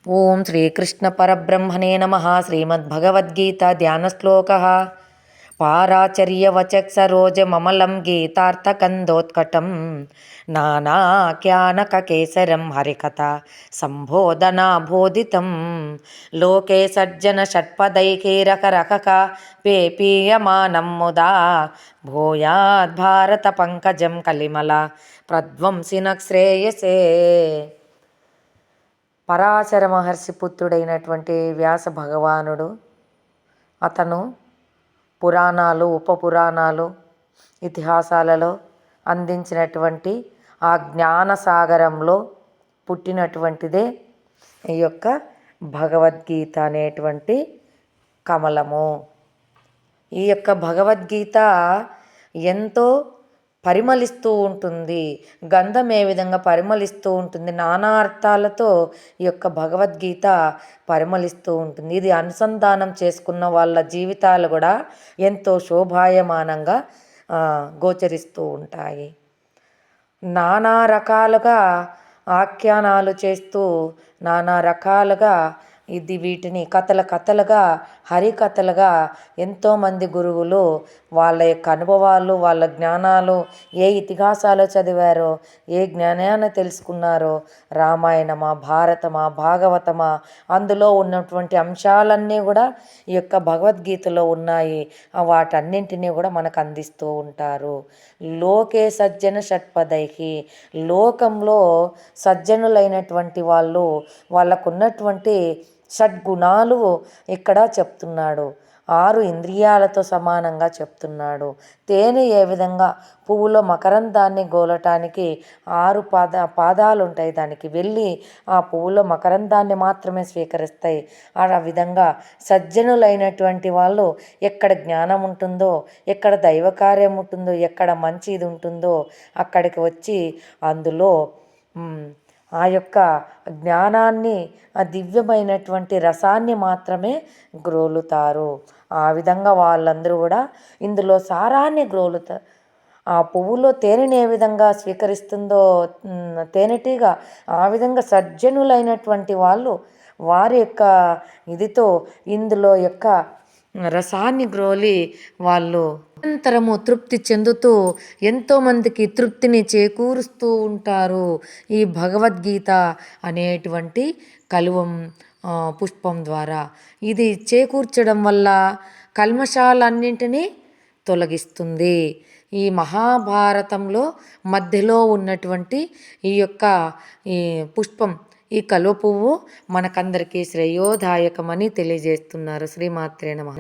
ఓం శ్రీకృష్ణ పరబ్రహ్మణే నమః. శ్రీమద్భగవద్గీత ధ్యానశ్లోకः. పారాచర్యవచక్సరోజమమలం గీతార్థకందోత్కటం నానాఖ్యానకకేసరం హరికథా సంబోధనాబోధితం లోకే సజ్జన షట్పదైకైరకరకక పేపీయమానం ముదా భూయాద్భారత పంకజం కలిమల ప్రధ్వంసిన శ్రేయసే. పరాశర మహర్షి పుత్రుడైనటువంటి వ్యాస భగవానుడు, అతను పురాణాలు, ఉపపురాణాలు, ఇతిహాసాలలో అందించినటువంటి ఆ జ్ఞానసాగరంలో పుట్టినటువంటిదే ఈ యొక్క భగవద్గీత అనేటువంటి కమలము. ఈ యొక్క భగవద్గీత ఎంతో పరిమళిస్తూ ఉంటుంది. గంధం ఏ విధంగా పరిమళిస్తూ ఉంటుంది, నానా అర్థాలతో ఈ యొక్క భగవద్గీత పరిమళిస్తూ ఉంటుంది. ఇది అనుసంధానం చేసుకున్న వాళ్ళ జీవితాలు కూడా ఎంతో శోభాయమానంగా గోచరిస్తూ ఉంటాయి. నానా రకాలుగా ఆఖ్యానాలు చేస్తూ, నానా రకాలుగా వీటిని కథలుగా, హరికథలుగా ఎంతోమంది గురువులు వాళ్ళ యొక్క అనుభవాలు, వాళ్ళ జ్ఞానాలు, ఏ ఇతిహాసాలు చదివారో, ఏ జ్ఞానాన్ని తెలుసుకున్నారో, రామాయణమా, భారతమా, భాగవతమా, అందులో ఉన్నటువంటి అంశాలన్నీ కూడా ఈ యొక్క భగవద్గీతలో ఉన్నాయి. వాటన్నింటినీ కూడా మనకు అందిస్తూ ఉంటారు. లోకే సజ్జన షట్పదైకి, లోకంలో సజ్జనులైనటువంటి వాళ్ళు, వాళ్ళకున్నటువంటి షడ్గుణాలు ఇక్కడ చెప్తున్నాడు. 6 ఇంద్రియాలతో సమానంగా చెప్తున్నాడు. తేనె ఏ విధంగా పువ్వులో మకరందాన్ని గోలటానికి 6 పాదాలు ఉంటాయి, దానికి వెళ్ళి ఆ పువ్వులో మకరందాన్ని మాత్రమే స్వీకరిస్తాయి. ఆ విధంగా సజ్జనులైనటువంటి వాళ్ళు ఎక్కడ జ్ఞానం ఉంటుందో, ఎక్కడ దైవకార్యం ఉంటుందో, ఎక్కడ మంచి ఇది ఉంటుందో అక్కడికి వచ్చి అందులో ఆ యొక్క జ్ఞానాన్ని, ఆ దివ్యమైనటువంటి రసాన్ని మాత్రమే గ్రోలుతారు. ఆ విధంగా వాళ్ళందరూ కూడా ఇందులో సారాన్ని గ్రోలుతారు. ఆ పువ్వులో తేనెని ఏ విధంగా స్వీకరిస్తుందో తేనెటీగ, ఆ విధంగా సజ్జనులైనటువంటి వాళ్ళు వారి యొక్క ఇదితో ఇందులో యొక్క రసాన్ని గ్రోలి వాళ్ళు నిరంతరము తృప్తి చెందుతూ ఎంతోమందికి తృప్తిని చేకూరుస్తూ ఉంటారు. ఈ భగవద్గీత అనేటువంటి కలువం పుష్పం ద్వారా ఇది చేకూర్చడం వల్ల కల్మషాలన్నింటినీ తొలగిస్తుంది. ఈ మహాభారతంలో మధ్యలో ఉన్నటువంటి ఈ యొక్క ఈ పుష్పం, ఈ కలువ పువ్వు మనకందరికీ శ్రేయోదాయకమని తెలియజేస్తున్నారు. శ్రీమాత్రే నమః.